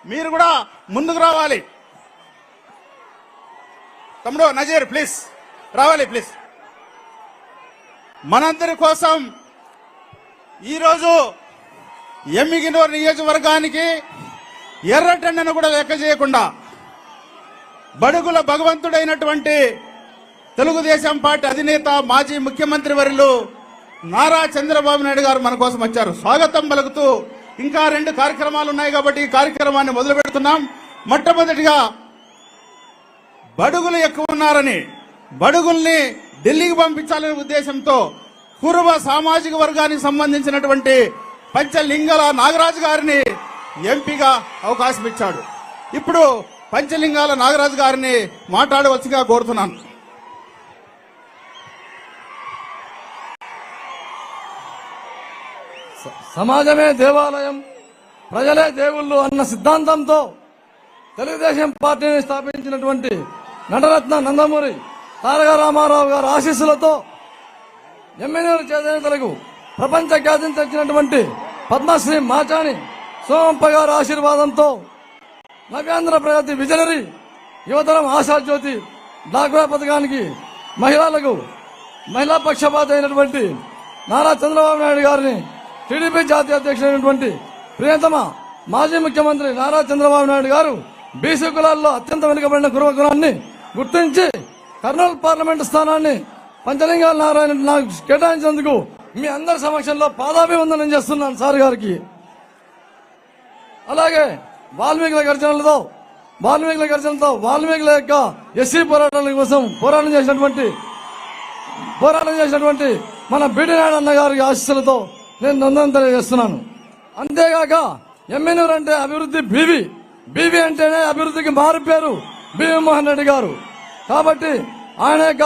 మీరు కూడా ముందుకు రావాలి. తమ్ముడు నజీర్ ప్లీజ్ రావాలి ప్లీజ్. మనందరి కోసం ఈరోజు ఎమ్మిగినూరు నియోజకవర్గానికి ఎర్రటెండను కూడా లెక్క చేయకుండా బడుగుల భగవంతుడైనటువంటి తెలుగుదేశం పార్టీ అధినేత మాజీ ముఖ్యమంత్రి వర్యులు నారా చంద్రబాబు నాయుడు గారు మన కోసం వచ్చారు. స్వాగతం పలుకుతూ ఇంకా 2 కార్యక్రమాలు ఉన్నాయి కాబట్టి ఈ కార్యక్రమాన్ని మొదలు పెడుతున్నాం. మొట్టమొదటిగా బడుగులు ఎక్కువ ఉన్నారని బడుగుల్ని ఢిల్లీకి పంపించాలనే ఉద్దేశంతో కురుబ సామాజిక వర్గానికి సంబంధించినటువంటి పంచలింగాల నాగరాజు గారిని ఎంపీగా అవకాశం ఇచ్చాడు. ఇప్పుడు పంచలింగాల నాగరాజు గారిని మాట్లాడవలసిగా కోరుతున్నాను. సమాజమే దేవాలయం, ప్రజలే దేవుళ్ళు అన్న సిద్ధాంతంతో తెలుగుదేశం పార్టీని స్థాపించినటువంటి నటరత్న నందమూరి తారక రామారావు గారి ఆశీస్సులతో ఎమ్మెల్యేల చేనేతలకు ప్రపంచ ఖ్యాతిని తెచ్చినటువంటి పద్మశ్రీ మాచాని సోమప్ప గారి ఆశీర్వాదంతో నవ్యాంధ్ర ప్రగతి విజనరీ యువతరం ఆశాజ్యోతి డాక్రా పథకానికి మహిళా పక్షపాత అయినటువంటి నారా చంద్రబాబు నాయుడు గారిని టీడీపీ జాతీయ అధ్యక్షుడైనటువంటి ప్రియతమ మాజీ ముఖ్యమంత్రి నారా చంద్రబాబు నాయుడు గారు బీసీ కులాల్లో అత్యంత వెనుకబడిన కురువ కులాన్ని గుర్తించి కర్నూలు పార్లమెంటు స్థానాన్ని పంచలింగాల నారాయణ నాకు కేటాయించేందుకు మీ అందరి సమక్షంలో పాదాభివందనం చేస్తున్నాను సార్ గారికి. అలాగే వాల్మీకుల గర్జనలతో వాల్మీకుల యొక్క ఎస్సీ పోరాటాల కోసం పోరాటం చేసినటువంటి మన బీడి నాయుడు అన్న గారి ఆశీస్సులతో నేను నందనం తెలియజేస్తున్నాను. అంతేగాక ఎమ్మెన్యూర్ అంటే అభివృద్ధి బీవీ అంటేనే అభివృద్ధికి మారు పేరు బివి మోహన్ రెడ్డి గారు. కాబట్టి ఆయన యొక్క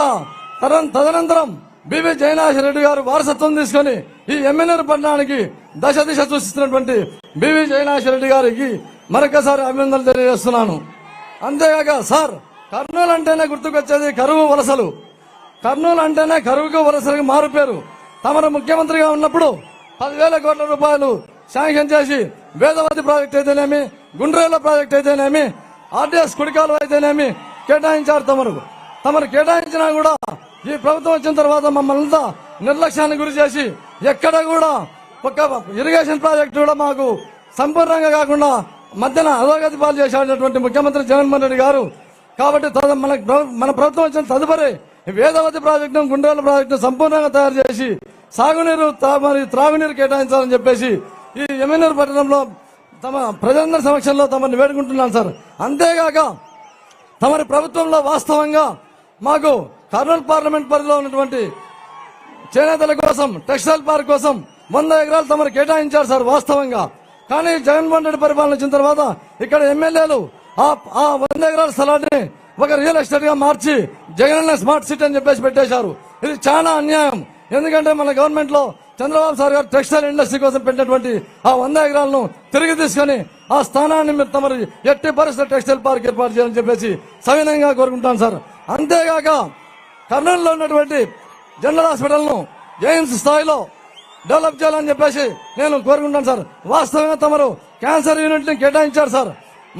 తదనంతరం బివి జయనాథ్ రెడ్డి గారు వారసత్వం తీసుకుని ఈ ఎమ్మెన్యూర్ పట్టణానికి దిశ సూచిస్తున్నటువంటి బివి జయనాథ్ రెడ్డి గారికి మరొకసారి అభినందనలు తెలియజేస్తున్నాను. అంతేగాక సార్, కర్నూలు అంటేనే గుర్తుకొచ్చేది కరువు వలసలు. కర్నూలు అంటేనే కరువుకు వలసలకు మారు పేరు. తమరు ముఖ్యమంత్రిగా ఉన్నప్పుడు 10,000 కోట్ల రూపాయలు శాంక్షన్ చేసి వేదవతి ప్రాజెక్ట్ అయితేనేమి, గుండ్రేళ్ల ప్రాజెక్ట్ అయితేనేమి, ఆర్డీఎస్ కుడికాలు అయితేనేమి కేటాయించారు. తమరు కేటాయించినా కూడా ఈ ప్రభుత్వం వచ్చిన తర్వాత మమ్మల్ని నిర్లక్ష్యానికి గురి చేసి ఎక్కడ కూడా ఒక ఇరిగేషన్ ప్రాజెక్టు కూడా మాకు సంపూర్ణంగా కాకుండా మధ్యన అధోగతి పాలు చేసేటటువంటి ముఖ్యమంత్రి జగన్మోహన్ రెడ్డి గారు. కాబట్టి మన ప్రభుత్వం వచ్చిన తదుపరి వేదవతి ప్రాజెక్టును, గుండ్రేళ్ల ప్రాజెక్టును సంపూర్ణంగా తయారు చేసి సాగునీరు మరియు త్రాగునీరు కేటాయించాలని చెప్పేసి ఈ ఎమ్మెన్యూరు పట్టణంలో తమ ప్రజలందరి సమక్షంలో తమని వేడుకుంటున్నాను సార్. అంతేగాక తమరి ప్రభుత్వంలో వాస్తవంగా మాకు కర్నూలు పార్లమెంట్ పరిధిలో ఉన్నటువంటి చేనేతల కోసం, టెక్స్టైల్ పార్క్ కోసం 100 ఎకరాలు తమరు కేటాయించారు సార్ వాస్తవంగా. కానీ జగన్మోహన్ రెడ్డి పరిపాలన వచ్చిన తర్వాత ఇక్కడ ఎమ్మెల్యేలు ఆ 100 ఎకరాల స్థలాన్ని ఒక రియల్ ఎస్టేట్ గా మార్చి జగనన్న స్మార్ట్ సిటీ అని చెప్పేసి పెట్టేశారు. ఇది చాలా అన్యాయం. ఎందుకంటే మన గవర్నమెంట్ లో చంద్రబాబు సార్ గారు టెక్స్టైల్ ఇండస్ట్రీ కోసం పెట్టినటువంటి ఆ 100 ఎకరాలను తిరిగి తీసుకుని ఆ స్థానాన్ని మీరు తమరు ఎట్టి పరిస్థితుల్లో టెక్స్టైల్ పార్క్ ఏర్పాటు చేయాలని చెప్పేసి సవినయంగా కోరుకుంటాను సార్. అంతేగాక కర్నూలులో ఉన్నటువంటి జనరల్ హాస్పిటల్ ను ఎయిమ్స్ స్థాయిలో డెవలప్ చేయాలని చెప్పేసి నేను కోరుకుంటాను సార్. వాస్తవంగా తమరు క్యాన్సర్ యూనిట్ ని కేటాయించారు సార్.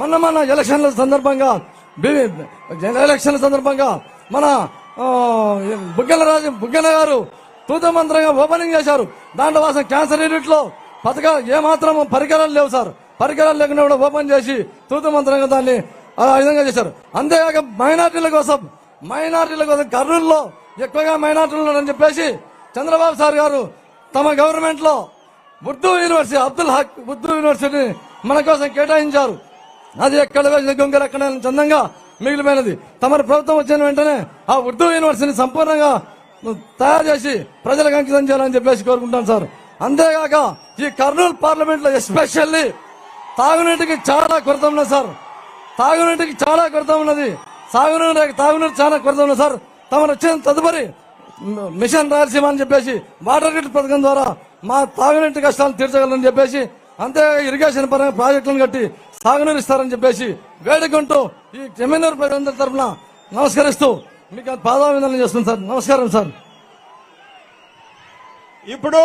మొన్న ఎలక్షన్ల సందర్భంగా మన బుగ్గన గారు తూతమంత్రంగా ఓపెనింగ్ చేశారు. దాంట్లో వాసం క్యాన్సర్ యూనిట్ లో పథకాలు ఏమాత్రం పరికరాలు లేవు సార్. పరికరాలు లేకుండా కూడా ఓపెన్ చేసి తూతమంత్రంగా దాన్ని ఆ విధంగా చేశారు. అంతేకాక మైనార్టీల కోసం కర్నూలులో ఎక్కువగా మైనార్టీలు ఉన్నారని చెప్పేసి చంద్రబాబు సార్ గారు తమ గవర్నమెంట్ లో ఉర్దూ యూనివర్సిటీ, అబ్దుల్ హక్ ఉర్దూ యూనివర్సిటీని మన కోసం కేటాయించారు. అది ఎక్కడ గొంగర ఎక్కడ చందంగా మిగిలిపోయినది. తమరి ప్రభుత్వం వచ్చిన వెంటనే ఆ ఉర్దూ యూనివర్సిటీని సంపూర్ణంగా తయారు చేసి ప్రజలకు అంకితం చేయాలని చెప్పేసి కోరుకుంటాను సార్. అంతేగాక ఈ కర్నూలు పార్లమెంట్ లో ఎస్పెషల్లీ తాగునీటికి చాలా కొరత ఉన్నది సార్. తాగునీటికి చాలా కొరత ఉన్నది. తాగునీరు చాలా కొరత ఉన్నది సార్. తమరు వచ్చిన తదుపరి మిషన్ రాయలసీమ అని చెప్పేసి వాటర్ గ్రిడ్ పథకం ద్వారా మా తాగునీటి కష్టాలను తీర్చగలరని చెప్పేసి, అంతేగాక ఇరిగేషన్ పరంగా ప్రాజెక్టులను కట్టి సాగునీరు ఇస్తారని చెప్పేసి వేడుకుంటూ ఈ ఎమ్మెన్యూరు ప్రజలందరి తరఫున నమస్కరిస్తూ మీకు పాదాభివందనం చేస్తున్నాను సార్. నమస్కారం సార్. ఇప్పుడు